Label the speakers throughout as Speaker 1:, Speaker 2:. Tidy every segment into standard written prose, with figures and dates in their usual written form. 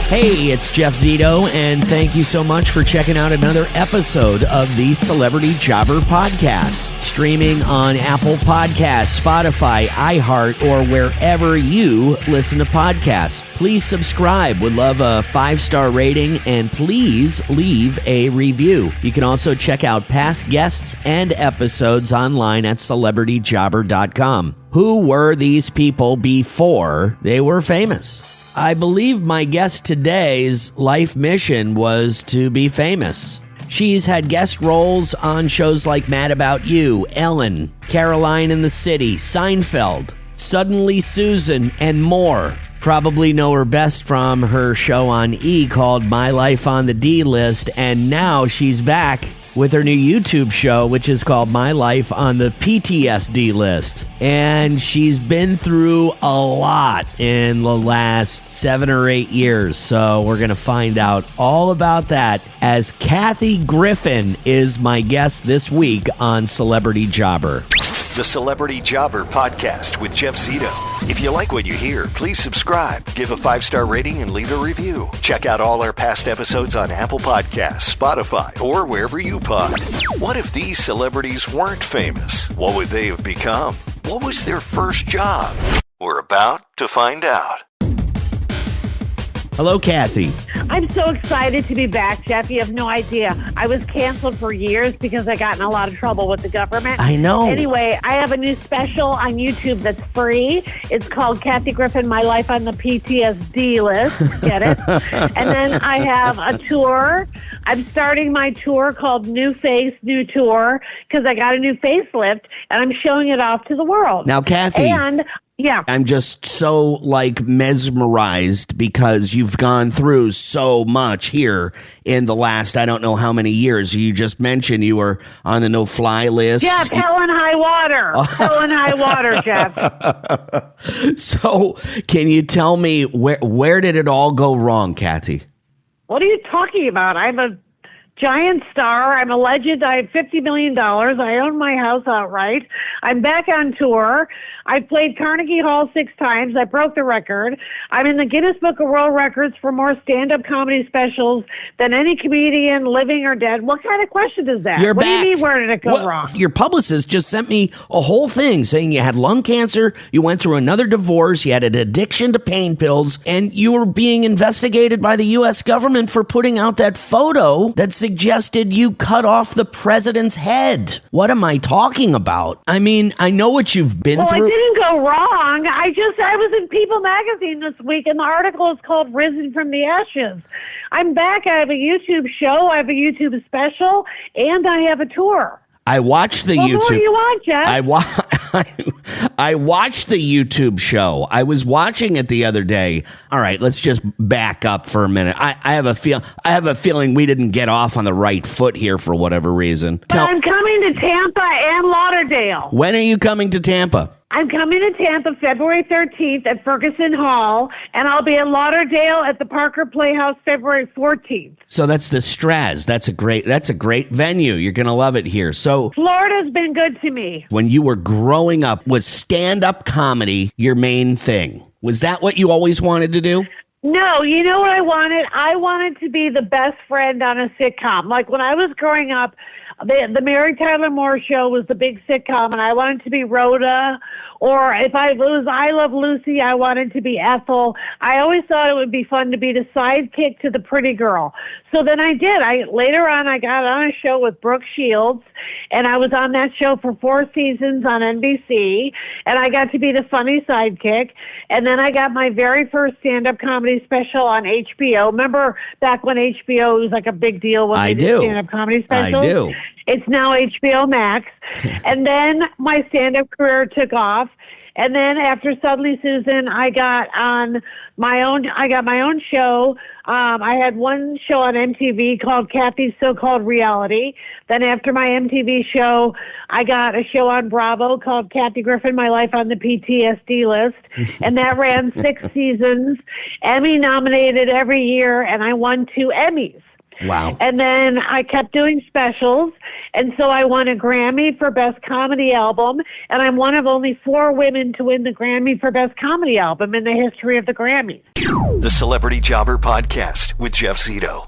Speaker 1: Hey, it's Jeff Zito, and thank you so much for checking out another episode of the Celebrity Jobber Podcast. Streaming on Apple Podcasts, Spotify, iHeart, or wherever you listen to podcasts. Please subscribe. Would love a 5-star rating, and please leave a review. You can also check out past guests and episodes online at celebrityjobber.com. Who were these people before they were famous? I believe my guest today's life mission was to be famous. She's had guest roles on shows like Mad About You, Ellen, Caroline in the City, Seinfeld, Suddenly Susan, and more. Probably know her best from her show on E! Called My Life on the D List, and now she's back with her new YouTube show, which is called My Life on the PTSD List. And she's been through a lot in the last 7 or 8 years. So we're going to find out all about that as Kathy Griffin is my guest this week on Celebrity Jobber.
Speaker 2: The Celebrity Jobber Podcast with Jeff Zito. If you like what you hear, please subscribe, give a 5-star rating, and leave a review. Check out all our past episodes on Apple Podcasts, Spotify, or wherever you pod. What if these celebrities weren't famous? What would they have become? What was their first job? We're about to find out.
Speaker 1: Hello, Kathy.
Speaker 3: I'm so excited to be back, Jeff. You have no idea. I was canceled for years because I got in a lot of trouble with the government.
Speaker 1: I know.
Speaker 3: Anyway, I have a new special on YouTube that's free. It's called Kathy Griffin, My Life on the PTSD List. Get it? And then I have a tour. I'm starting my tour called New Face, New Tour because I got a new facelift, and I'm showing it off to the world.
Speaker 1: Now, Kathy.
Speaker 3: And yeah.
Speaker 1: I'm just so mesmerized because you've gone through so much here in the last, I don't know how many years. You just mentioned you were on the no-fly list.
Speaker 3: Jeff, hell and high water. Hell and high water, Jeff.
Speaker 1: So can you tell me where did it all go wrong, Kathy?
Speaker 3: What are you talking about? I'm a giant star. I'm a legend. I have $50 million. I own my house outright. I'm back on tour. I played Carnegie Hall 6 times. I broke the record. I'm in the Guinness Book of World Records for more stand-up comedy specials than any comedian, living or dead. What kind of question is that?
Speaker 1: You're
Speaker 3: what
Speaker 1: back.
Speaker 3: Do you mean, where did it go wrong?
Speaker 1: Your publicist just sent me a whole thing saying you had lung cancer, you went through another divorce, you had an addiction to pain pills, and you were being investigated by the U.S. government for putting out that photo that suggested you cut off the president's head. What am I talking about? I mean, I know what you've been through.
Speaker 3: It didn't go wrong. I was in People magazine this week, and the article is called Risen from the Ashes. I'm back. I have a YouTube show. I have a YouTube special, and I have a tour.
Speaker 1: I watched the YouTube.
Speaker 3: What do you want, Jeff?
Speaker 1: I watched the YouTube show. I was watching it the other day. All right, let's just back up for a minute. I have a feeling we didn't get off on the right foot here for whatever reason.
Speaker 3: But I'm coming to Tampa and Lauderdale.
Speaker 1: When are you coming to Tampa?
Speaker 3: I'm coming to Tampa February 13th at Ferguson Hall, and I'll be in Lauderdale at the Parker Playhouse February 14th.
Speaker 1: So that's the Straz. That's a great venue. You're going to love it here. So
Speaker 3: Florida's been good to me.
Speaker 1: When you were growing up, was stand-up comedy your main thing? Was that what you always wanted to do?
Speaker 3: No, you know what I wanted? I wanted to be the best friend on a sitcom. Like when I was growing up, the Mary Tyler Moore Show was the big sitcom, and I wanted to be Rhoda, or if it was I Love Lucy, I wanted to be Ethel. I always thought it would be fun to be the sidekick to the pretty girl. So then I did. Later on, I got on a show with Brooke Shields, and I was on that show for 4 seasons on NBC, and I got to be the funny sidekick. And then I got my very first stand-up comedy special on HBO. Remember back when HBO was like a big deal when they did stand-up comedy specials?
Speaker 1: I do.
Speaker 3: It's now HBO Max. And then my stand-up career took off. And then after Suddenly Susan, I got my own show. I had one show on MTV called Kathy's So-Called Reality. Then after my MTV show, I got a show on Bravo called Kathy Griffin, My Life on the PTSD List. And that ran 6 seasons, Emmy nominated every year, and I won 2 Emmys.
Speaker 1: Wow.
Speaker 3: And then I kept doing specials, and so I won a Grammy for Best Comedy Album, and I'm one of only 4 women to win the Grammy for Best Comedy Album in the history of the Grammys.
Speaker 2: The Celebrity Jobber Podcast with Jeff Zito.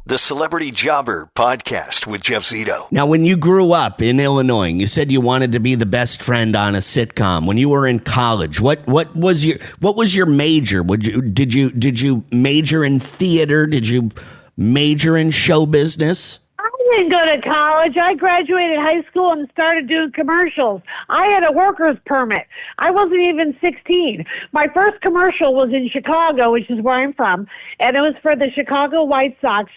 Speaker 2: The Celebrity Jobber Podcast with Jeff Zito.
Speaker 1: Now, when you grew up in Illinois, you said you wanted to be the best friend on a sitcom. When you were in college, what was your major? Did you major in theater? Did you major in show business?
Speaker 3: I didn't go to college. I graduated high school and started doing commercials. I had a worker's permit. I wasn't even 16. My first commercial was in Chicago, which is where I'm from, and it was for the Chicago White Sox.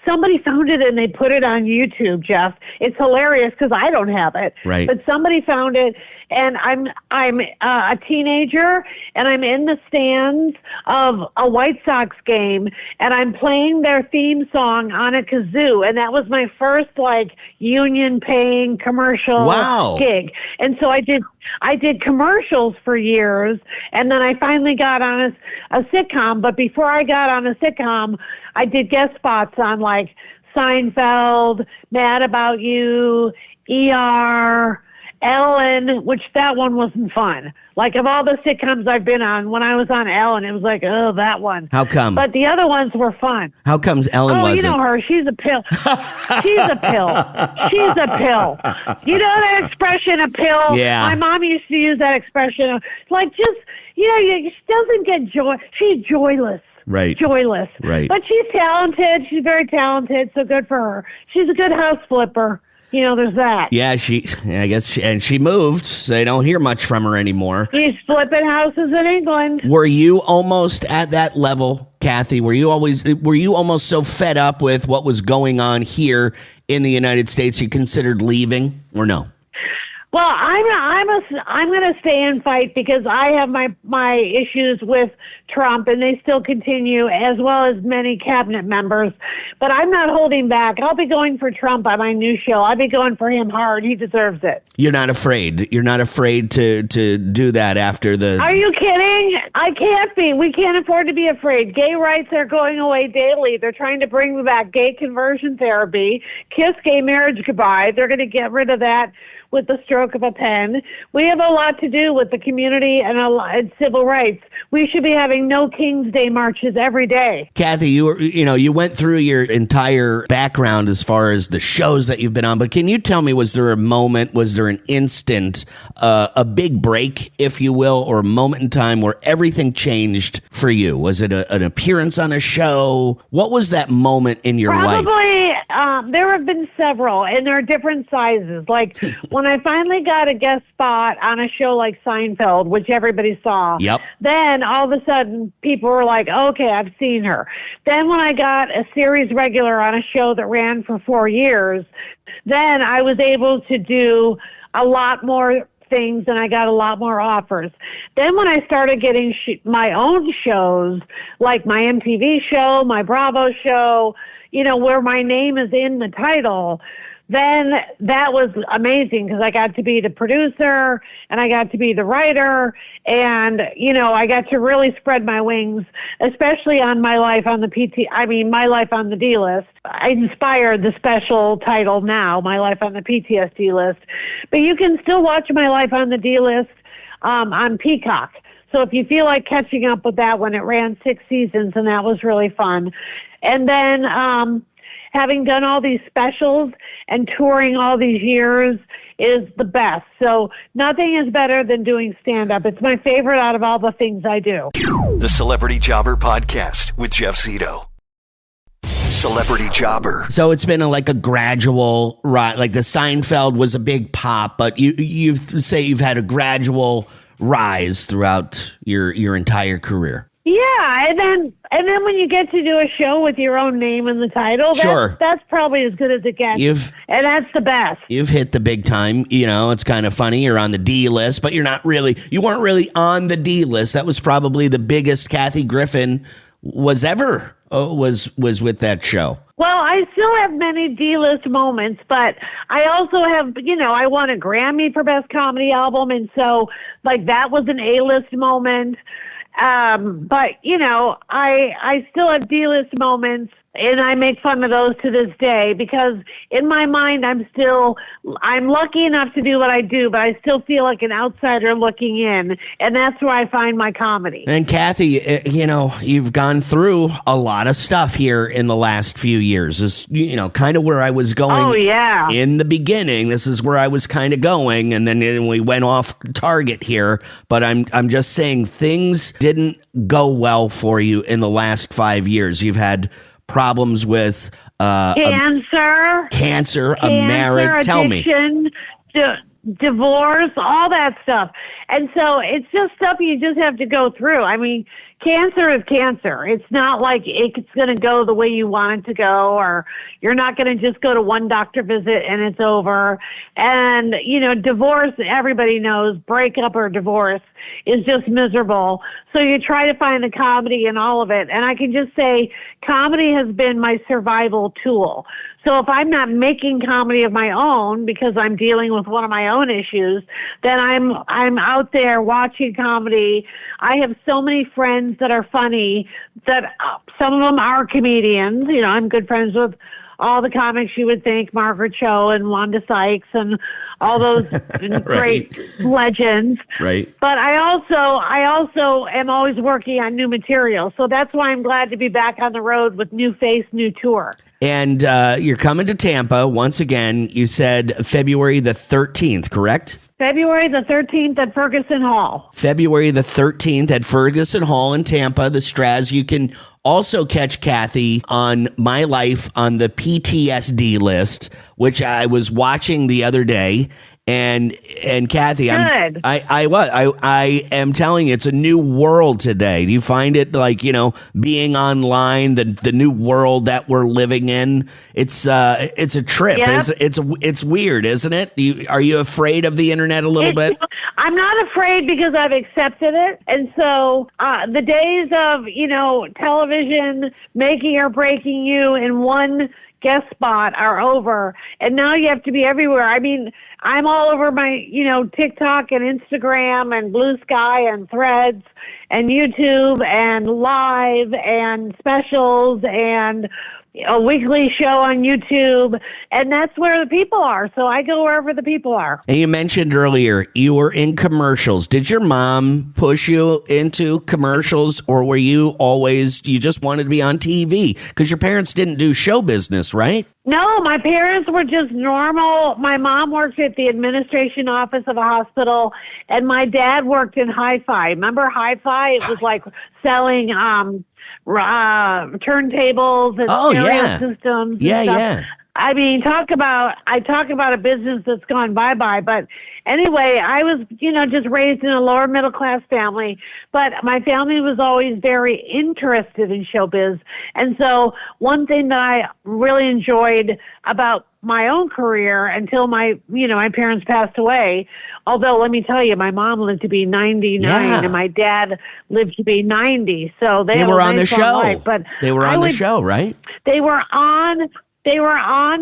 Speaker 3: Somebody found it and they put it on YouTube, Jeff. It's hilarious because I don't have it.
Speaker 1: Right.
Speaker 3: But somebody found it, and I'm a teenager, and I'm in the stands of a White Sox game, and I'm playing their theme song on a kazoo, and that was my first union paying commercial gig. And so I did commercials for years, and then I finally got on a sitcom. But before I got on a sitcom, I did guest spots on Seinfeld, Mad About You, ER, Ellen, which that one wasn't fun. Of all the sitcoms I've been on, when I was on Ellen, it was oh, that one.
Speaker 1: How come?
Speaker 3: But the other ones were fun.
Speaker 1: How comes Ellen wasn't?
Speaker 3: You know her. She's a pill. She's a pill. She's a pill. You know that expression, a pill?
Speaker 1: Yeah.
Speaker 3: My mom used to use that expression. She doesn't get joy. She's joyless.
Speaker 1: Right.
Speaker 3: Joyless.
Speaker 1: Right.
Speaker 3: But she's talented. She's very talented, so good for her. She's a good house flipper. There's that.
Speaker 1: Yeah, she moved, so they don't hear much from her anymore.
Speaker 3: She's flipping houses in England.
Speaker 1: Were you almost at that level, Kathy? Were you almost so fed up with what was going on here in the United States you considered leaving, or no?
Speaker 3: Well, I'm going to stay and fight because I have my issues with Trump, and they still continue, as well as many cabinet members. But I'm not holding back. I'll be going for Trump on my new show. I'll be going for him hard. He deserves it.
Speaker 1: You're not afraid. You're not afraid to do that after the...
Speaker 3: Are you kidding? I can't be. We can't afford to be afraid. Gay rights are going away daily. They're trying to bring back gay conversion therapy, kiss gay marriage goodbye. They're going to get rid of that with the stroke of a pen. We have a lot to do with the community and civil rights. We should be having no King's Day marches every day.
Speaker 1: Kathy, you went through your entire background as far as the shows that you've been on, but can you tell me, was there a moment, was there an instant, a big break, if you will, or a moment in time where everything changed for you? Was it an appearance on a show? What was that moment in your life?
Speaker 3: Probably, there have been several, and they're different sizes. When I finally got a guest spot on a show like Seinfeld, which everybody saw, then all of a sudden people were like, okay, I've seen her. Then when I got a series regular on a show that ran for 4 years, then I was able to do a lot more things and I got a lot more offers. Then when I started getting my own shows, like my MTV show, my Bravo show, where my name is in the title, then that was amazing because I got to be the producer and I got to be the writer and, I got to really spread my wings, especially on My Life on the My Life on the D List. I inspired the special title now, My Life on the PTSD List. But you can still watch My Life on the D List on Peacock. So if you feel like catching up with that one, it ran 6 seasons and that was really fun. And then, having done all these specials and touring all these years is the best. So nothing is better than doing stand-up. It's my favorite out of all the things I do.
Speaker 2: The Celebrity Jobber Podcast with Jeff Zito. Celebrity Jobber.
Speaker 1: So it's been a gradual rise. Like the Seinfeld was a big pop, but you say you've had a gradual rise throughout your entire career.
Speaker 3: Yeah, and then when you get to do a show with your own name in the title, that's probably as good as it gets. And that's the best.
Speaker 1: You've hit the big time. It's kind of funny. You're on the D list, but you weren't really on the D list. That was probably the biggest Kathy Griffin was ever was with that show.
Speaker 3: Well, I still have many D-list moments, but I also have, I won a Grammy for Best Comedy Album, and so that was an A-list moment. But, I still have D-list moments, and I make fun of those to this day because in my mind, I'm lucky enough to do what I do, but I still feel like an outsider looking in, and that's where I find my comedy.
Speaker 1: And Kathy, you've gone through a lot of stuff here in the last few years. This, kind of where I was going.
Speaker 3: Oh, yeah.
Speaker 1: In the beginning, this is where I was kind of going, and then we went off target here. But I'm just saying things didn't go well for you in the last 5 years. You've had problems with
Speaker 3: cancer,
Speaker 1: a marriage. Tell me.
Speaker 3: Divorce, all that stuff. And so it's just stuff you just have to go through. I mean, cancer is cancer. It's not like it's going to go the way you want it to go, or you're not going to just go to one doctor visit and it's over. And, divorce, everybody knows, breakup or divorce is just miserable. So you try to find the comedy in all of it. And I can just say comedy has been my survival tool. So if I'm not making comedy of my own because I'm dealing with one of my own issues, then I'm out there watching comedy. I have so many friends that are funny that some of them are comedians. I'm good friends with all the comics you would think, Margaret Cho and Wanda Sykes and all those great legends.
Speaker 1: Right.
Speaker 3: But I also am always working on new material. So that's why I'm glad to be back on the road with new face, new tour.
Speaker 1: And you're coming to Tampa once again. You said February the 13th, correct?
Speaker 3: February the 13th at Ferguson Hall.
Speaker 1: February the 13th at Ferguson Hall in Tampa, the Straz. You can also catch Kathy on My Life on the PTSD list, which I was watching the other day. And Kathy, I am telling you, it's a new world today. Do you find it like, being online, the new world that we're living in? It's a trip.
Speaker 3: Yep.
Speaker 1: It's weird, isn't it? Are you afraid of the internet a little bit?
Speaker 3: I'm not afraid because I've accepted it. And so the days of, television making or breaking you in one guest spot are over, and now you have to be everywhere. I mean, I'm all over my, TikTok and Instagram and Blue Sky and Threads and YouTube and Live and specials and a weekly show on YouTube, and that's where the people are. So I go wherever the people are.
Speaker 1: And you mentioned earlier you were in commercials. Did your mom push you into commercials, or were you just wanted to be on TV? Because your parents didn't do show business, right?
Speaker 3: No, my parents were just normal. My mom worked at the administration office of a hospital, and my dad worked in Hi-Fi. Remember Hi-Fi? It was like selling turntables and stereo systems. And stuff. I mean, talk about a business that's gone bye-bye. But anyway, I was, just raised in a lower middle class family, but my family was always very interested in showbiz. And so one thing that I really enjoyed about my own career until my parents passed away, although let me tell you, my mom lived to be 99 and my dad lived to be 90. So they
Speaker 1: were on the show.
Speaker 3: Life, but
Speaker 1: they were on the show, right?
Speaker 3: They were on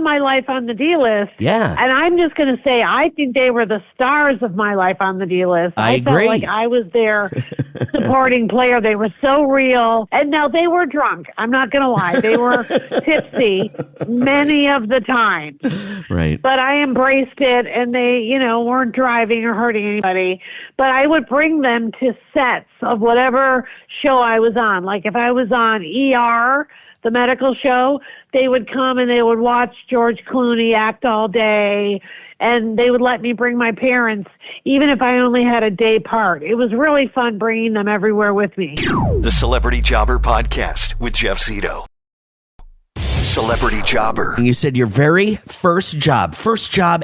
Speaker 3: My Life on the D-List.
Speaker 1: Yeah.
Speaker 3: And I'm just going to say, I think they were the stars of My Life on the D-List.
Speaker 1: I agree.
Speaker 3: Felt like I was their supporting player. They were so real. And now they were drunk. I'm not going to lie. They were tipsy many of the time.
Speaker 1: Right.
Speaker 3: But I embraced it, and they, weren't driving or hurting anybody. But I would bring them to sets of whatever show I was on. Like if I was on ER, the medical show, they would come and they would watch George Clooney act all day, and they would let me bring my parents, even if I only had a day part. It was really fun bringing them everywhere with me.
Speaker 2: The Celebrity Jobber Podcast with Jeff Zito. Celebrity Jobber.
Speaker 1: You said your very first job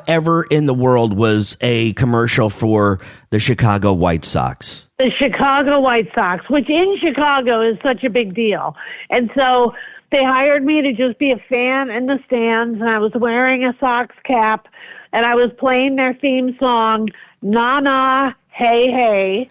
Speaker 1: ever in the world was a commercial for the Chicago White Sox.
Speaker 3: The Chicago White Sox, which in Chicago is such a big deal. And so they hired me to just be a fan in the stands, and I was wearing a Sox cap, and I was playing their theme song, Na Na, Hey Hey.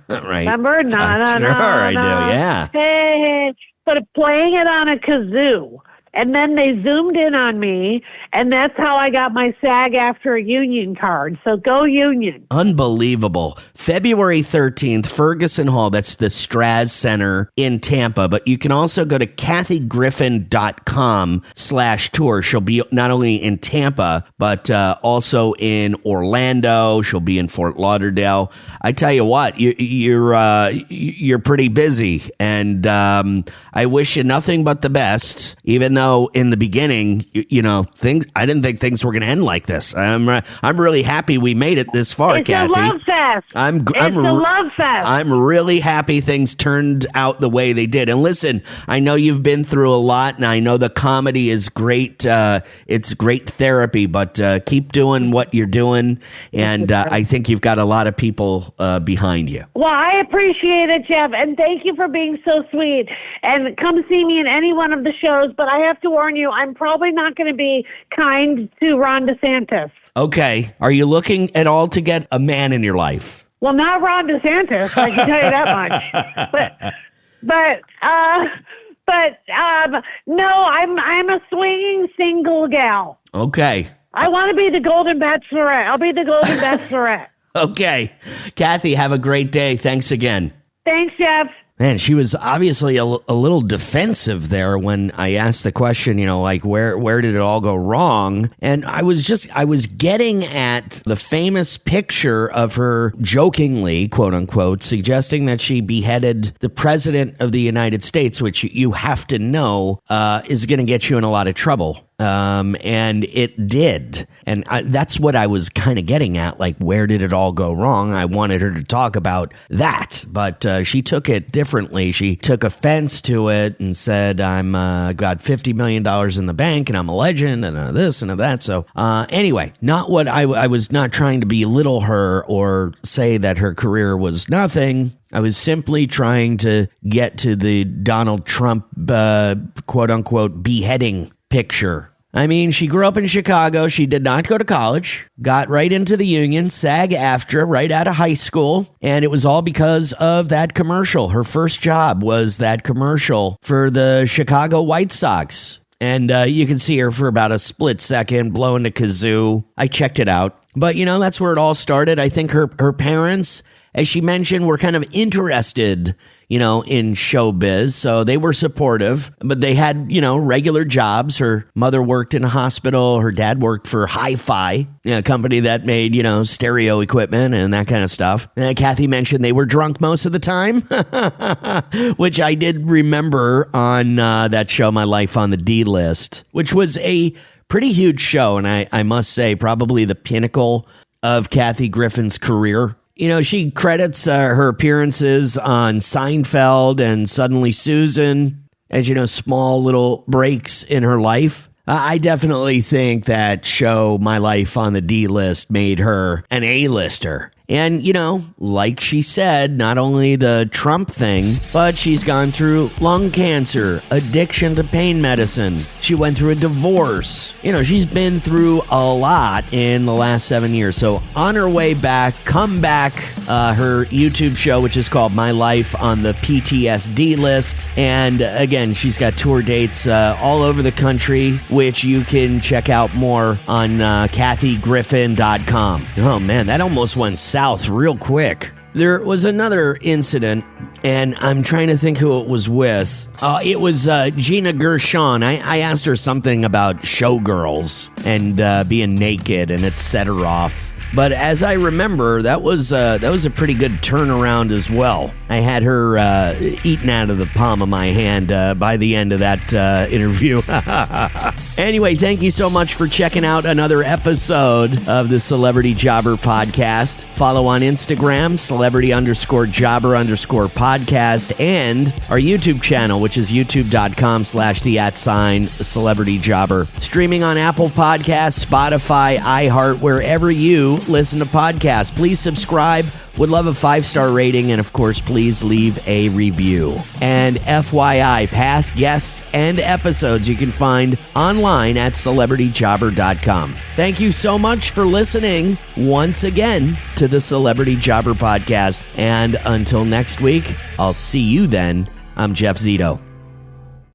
Speaker 1: Right.
Speaker 3: Remember? Na Na Na.
Speaker 1: Sure, I do, yeah.
Speaker 3: Hey Hey. But playing it on a kazoo. and then they zoomed in on me, and that's how I got my SAG-AFTRA union card. So go Union.
Speaker 1: Unbelievable. February 13th, Ferguson Hall. That's the Straz Center in Tampa. But you can also go to kathygriffin.com/tour. She'll be not only in Tampa, but also in Orlando. She'll be in Fort Lauderdale. I tell you what, you're pretty busy, and I wish you nothing but the best. Even though in the beginning, I didn't think things were going to end like this. I'm really happy we made it this far,
Speaker 3: it's
Speaker 1: Kathy.
Speaker 3: It's a love fest. It's a love fest.
Speaker 1: I'm really happy things turned out the way they did. And listen, I know you've been through a lot, and I know the comedy is great. It's great therapy, but keep doing what you're doing, and I think you've got a lot of people behind you.
Speaker 3: Well, I appreciate it, Jeff, and thank you for being so sweet. And come see me in any one of the shows, but I have to warn you, I'm probably not going to be kind to Ron DeSantis. Okay. Are you looking at all to get a man in your life? Well, not Ron DeSantis, I can tell you that much. But no, I'm a swinging single gal. Okay. I want to be the Golden Bachelorette. I'll be the Golden Bachelorette. Okay. Kathy, have a great day. Thanks again. Thanks, Jeff. Man, she was obviously a little defensive there when I asked the question, where did it all go wrong? And I was getting at the famous picture of her jokingly, quote unquote, suggesting that she beheaded the president of the United States, which you have to know is going to get you in a lot of trouble. And it did. And that's what I was kind of getting at. Like, where did it all go wrong? I wanted her to talk about that, but she took it differently. She took offense to it and said, I'm got $50 million in the bank and I'm a legend and this and that. So anyway, not what I was not trying to belittle her or say that her career was nothing. I was simply trying to get to the Donald Trump, quote unquote, beheading picture. I mean, she grew up in Chicago. She did not go to college, got right into the union, SAG-AFTRA right out of high school. And it was all because of that commercial. Her first job was that commercial for the Chicago White Sox. And you can see her for about a split second blowing the kazoo. I checked it out. But, that's where it all started. I think her parents, as she mentioned, were kind of interested in showbiz. So they were supportive, but they had, regular jobs. Her mother worked in a hospital. Her dad worked for Hi-Fi, a company that made, stereo equipment and that kind of stuff. And Kathy mentioned they were drunk most of the time, which I did remember on that show, My Life on the D List, which was a pretty huge show. And I must say, probably the pinnacle of Kathy Griffin's career. She credits her appearances on Seinfeld and Suddenly Susan as, small little breaks in her life. I definitely think that show, My Life on the D List, made her an A-lister. And, like she said, not only the Trump thing, but she's gone through lung cancer, addiction to pain medicine. She went through a divorce. She's been through a lot in the last 7 years. So on her way back, come back, her YouTube show, which is called My Life on the PTSD List. And again, she's got tour dates all over the country, which you can check out more on kathygriffin.com. Oh man, that almost went south real quick. There was another incident, and I'm trying to think who it was with. It was Gina Gershon. I asked her something about showgirls and being naked, and it set her off. But as I remember, that was a pretty good turnaround as well. I had her eaten out of the palm of my hand by the end of that interview. Anyway, thank you so much for checking out another episode of the Celebrity Jobber Podcast. Follow on Instagram, celebrity_jobber_podcast, and our YouTube channel, which is youtube.com/the@celebrityjobber. Streaming on Apple Podcasts, Spotify, iHeart, wherever you listen to podcasts. Please subscribe. Would love a 5-star rating, and of course, please leave a review. And FYI, past guests and episodes you can find online at celebrityjobber.com. Thank you so much for listening once again to the Celebrity Jobber Podcast. And until next week, I'll see you then. I'm Jeff Zito.